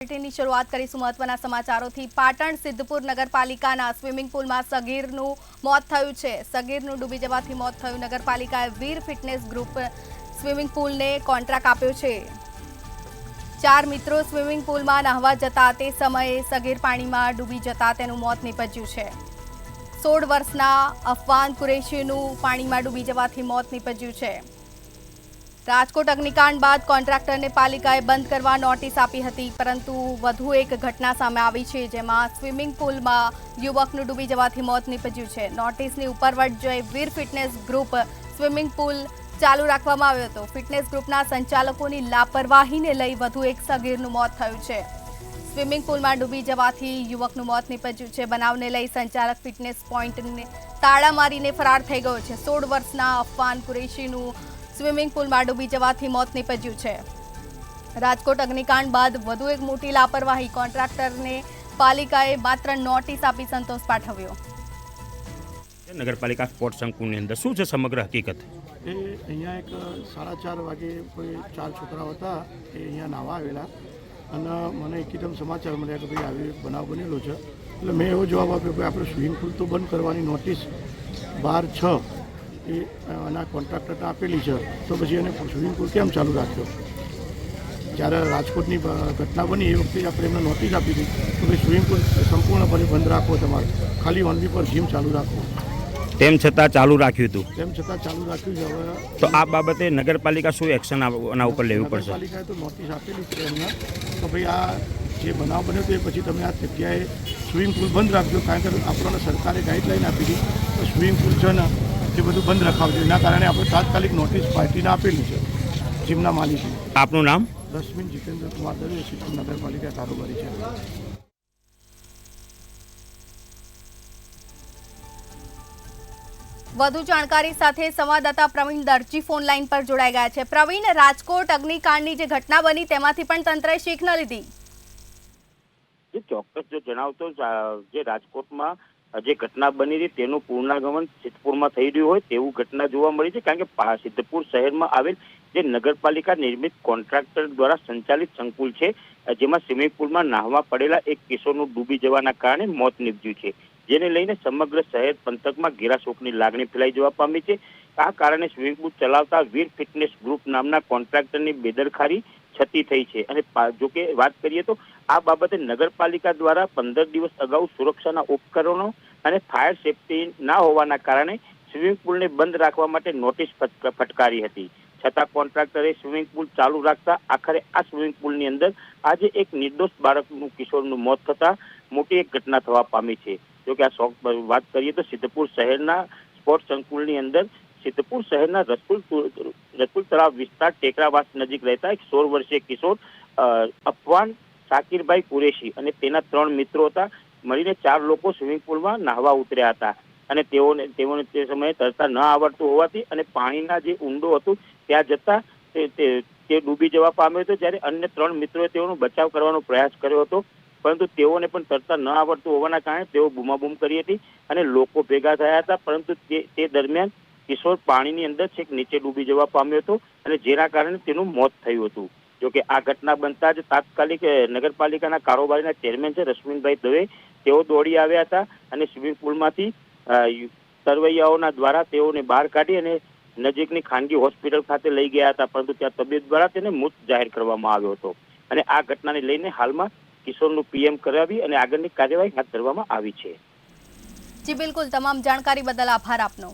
ની શરૂઆત કરીશું મહત્વના સમાચારોથી। પાટણ સિદ્ધપુર નગરપાલિકાના સ્વિમિંગ પૂલમાં સગીરનું મોત થયું છે। સગીરનું ડૂબી જવાથી મોત થયું। નગરપાલિકાએ વીર ફિટનેસ ગ્રુપ સ્વિમિંગ પૂલને કોન્ટ્રાક્ટ આપ્યો છે। 4 મિત્રો સ્વિમિંગ પૂલમાં નહાવા જતા તે સમયે સગીર પાણીમાં ડૂબી જતા તેનું મોત નીપજ્યું છે। 16 વર્ષના અફવાન કુરેશીનું પાણીમાં ડૂબી જવાથી મોત નીપજ્યું છે। રાજકોટ અગ્નિકાંડ બાદ કોન્ટ્રાક્ટરને પાલિકાએ બંધ કરવા નોટિસ આપી હતી, પરંતુ વધુ એક ઘટના સામે આવી છે, જેમાં સ્વિમિંગ પૂલમાં યુવકનું ડૂબી જવાથી મોત નીપજ્યું છે। નોટિસની ઉપરવટ જઈ વીર ફિટનેસ ગ્રુપ સ્વિમિંગ પૂલ ચાલુ રાખવામાં આવ્યો હતો। ફિટનેસ ગ્રુપના સંચાલકોની લાપરવાહીને લઈ વધુ એક સગીરનું મોત થયું છે। સ્વિમિંગ પૂલમાં ડૂબી જવાથી યુવકનું મોત નીપજ્યું છે। બનાવને લઈ સંચાલક ફિટનેસ પોઈન્ટને તાળા મારીને ફરાર થઈ ગયો છે। 16 વર્ષના અફવાન કુરેશીનું સ્વિમિંગ પૂલમાં ડૂબી જવાથી મોત નીપજ્યું છે। રાજકોટ અગ્નિકાંડ બાદ વધુ એક મોટી લાપરવાહી। કોન્ટ્રાક્ટરને પાલિકાએ માત્ર નોટિસ આપી સંતોષ પાઠવ્યો। નગરપાલિકા સ્પોર્ટ સંકુલની અંદર શું છે સમગ્ર હકીકત? એ અહીંયા એક 4:30 વાગે કોઈ 4 છોકરાઓ હતા એ અહીંયા નાહવા આવેલા અને મને એકદમ સમાચાર મળ્યા કે ભાઈ આવી બનાવ બનેલો છે। એટલે મેં એવો જવાબ આપ્યો કે આપણે સ્વિમિંગ પૂલ તો બંધ કરવાની નોટિસ 12/6 એ આના કોન્ટ્રાક્ટરને આપેલી છે, તો પછી એને સ્વિમિંગ પૂલ કેમ ચાલુ રાખ્યો? જ્યારે રાજકોટની ઘટના બની એ વખતે આપણે એમને નોટિસ આપી હતી તો ભાઈ સ્વિમિંગ પૂલ સંપૂર્ણપણે બંધ રાખવો, તમારે ખાલી ઓનલી પર જીમ ચાલુ રાખવો। તેમ છતાં ચાલુ રાખ્યું હતું? તેમ છતાં ચાલુ રાખ્યું છે। હવે તો આ બાબતે નગરપાલિકા શું એક્શન આના ઉપર લેવું પડશે? નગરપાલિકાએ તો નોટિસ આપેલી છે એમને તો ભાઈ આ જે બનાવ બન્યો તો એ પછી તમે આ જગ્યાએ સ્વિમિંગ પૂલ બંધ રાખજો, કારણ કે આપણને સરકારે ગાઈડલાઈન આપી હતી તો સ્વિમિંગ પૂલ છે ને એ બધું બંધ રખાવજો। એના કારણે આપણે તાત્કાલિક નોટિસ પાર્ટીને આપેલી છે, જીમના માલિકને। આપનું નામ? રશ્મિન જીતેન્દ્ર કુમાર દવે, સિદ્ધપુર નગરપાલિકા કારોબારી છે। વધુ જાણકારી સાથે સંવાદદાતા પ્રવીણ દરજી ફોન લાઈન પર જોડાઈ ગયા છે। પ્રવીણ, રાજકોટ અગ્નિકાંડની જે ઘટના બની તેમાંથી પણ તંત્રએ શીખ ન લીધી? ચોક્કસ જો જણાવતો જે રાજકોટમાં જે ઘટના બની હતી તેનું પૂર્ણાગમન સિદ્ધપુરમાં થઈ રહ્યું હોય તેવું ઘટના જોવા મળી છે, કારણ કે સિદ્ધપુર શહેરમાં આવેલ જે નગરપાલિકા નિર્મિત કોન્ટ્રાક્ટર દ્વારા સંચાલિત સંકુલ છે, જેમાં સ્વિમિંગ પૂલમાં નાહવા પડેલા એક કિશોરનું ડૂબી જવાના કારણે મોત નીપજ્યું છે, જેને લઈને સમગ્ર શહેર પંથકમાં ઘેરા શોકની લાગણી ફેલાઈ જવા પામી છે। આ કારણે સ્વિમિંગ પૂલ ચલાવતા વીર ફિટનેસ ગ્રુપ નામના કોન્ટ્રાક્ટરની બેદરકારી છતી થઈ છે। અને જોકે વાત કરીએ તો આ બાબતે નગરપાલિકા દ્વારા 15 દિવસ અગાઉ સુરક્ષાના ઉપકરણો અને ફાયર સેફટી ના હોવાના કારણે સ્વિમિંગ પૂલને બંધ રાખવા માટે નોટિસ ફટકારી હતી, છતાં કોન્ટ્રાક્ટરે સ્વિમિંગ પૂલ ચાલુ રાખતા આખરે આ સ્વિમિંગ પૂલની અંદર આજે એક નિર્દોષ બાળકનું કિશોરનું મોત થતા મોટી એક ઘટના થવા પામી છે। જોકે આ વાત કરીએ તો સિદ્ધપુર શહેરના સ્પોર્ટ સંકુલની અંદર સિદ્ધપુર શહેરના રસુલ તળાવ વિસ્તાર ટેકરાવાસ નજીક રહેતા એક 16 વર્ષીય કિશોર અફવાન શાકીરભાઈ કુરેશી અને તેના 3 મિત્રો હતા, મળીને 4 લોકો સ્વિમિંગ પૂલમાં નાહવા ઉતર્યા હતા અને તેઓને તે સમયે તરતા ન આવડતું હોવાથી અને પાણીના જે ઊંડો હતું ત્યાં જતા તે ડૂબી જવા પામ્યો હતો। જ્યારે અન્ય 3 મિત્રોએ તેઓનો બચાવ કરવાનો પ્રયાસ કર્યો હતો, પરંતુ તેઓને પણ તરતા ન આવડતું હોવાના કારણે તેઓ બૂમાબૂમ કરી હતી અને લોકો ભેગા થયા હતા, પરંતુ તે દરમિયાન કિશોર પાણીની અંદર છેક નીચે ડૂબી જવા પામ્યો હતો અને જેના કારણે તેનું મોત થયું હતું। જોકે આ ઘટના બનતા જ તાત્કાલિક નગરપાલિકાના કારોબારીના ચેરમેન છે રશ્મિનભાઈ દવે, તેઓ દોડી આવ્યા હતા અને સ્વિમિંગ પૂલમાંથી તરવૈયાઓના દ્વારા તેઓને બહાર કાઢી અને નજીકની ખાનગી હોસ્પિટલ ખાતે લઈ ગયા હતા, પરંતુ ત્યાં તબિયત દ્વારા તેને મૃત જાહેર કરવામાં આવ્યો હતો અને આ ઘટનાને લઈને હાલમાં કિશોરનું પીએમ કરાવી અને આગળની કાર્યવાહી હાથ ધરવામાં આવી છે। જી બિલકુલ, તમામ જાણકારી બદલ આભાર આપનો।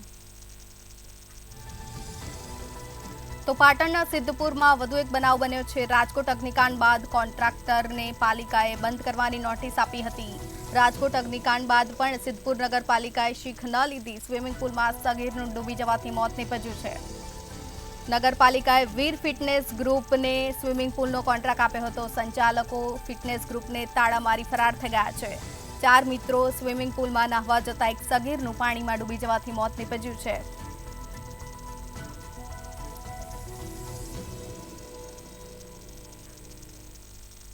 તો પાટણના સિદ્ધપુરમાં વધુ એક બનાવ બન્યો છે। રાજકોટ અગ્નિકાંડ બાદ કોન્ટ્રાક્ટરને પાલિકાએ બંધ કરવાની નોટિસ આપી હતી। રાજકોટ અગ્નિકાંડ બાદ પણ સિદ્ધપુર નગરપાલિકાએ શીખ ન લીધી। સ્વિમિંગ પૂલમાં સગીરનું ડૂબી જવાથી મોત નીપજ્યું છે। નગરપાલિકાએ વીર ફિટનેસ ગ્રુપને સ્વિમિંગ પૂલનો કોન્ટ્રાક્ટ આપ્યો હતો। સંચાલકો ફિટનેસ ગ્રુપને તાળા મારી ફરાર થઈ ગયા છે। 4 મિત્રો સ્વિમિંગ પૂલમાં નાહવા જતા એક સગીરનું પાણીમાં ડૂબી જવાથી મોત નીપજ્યું છે।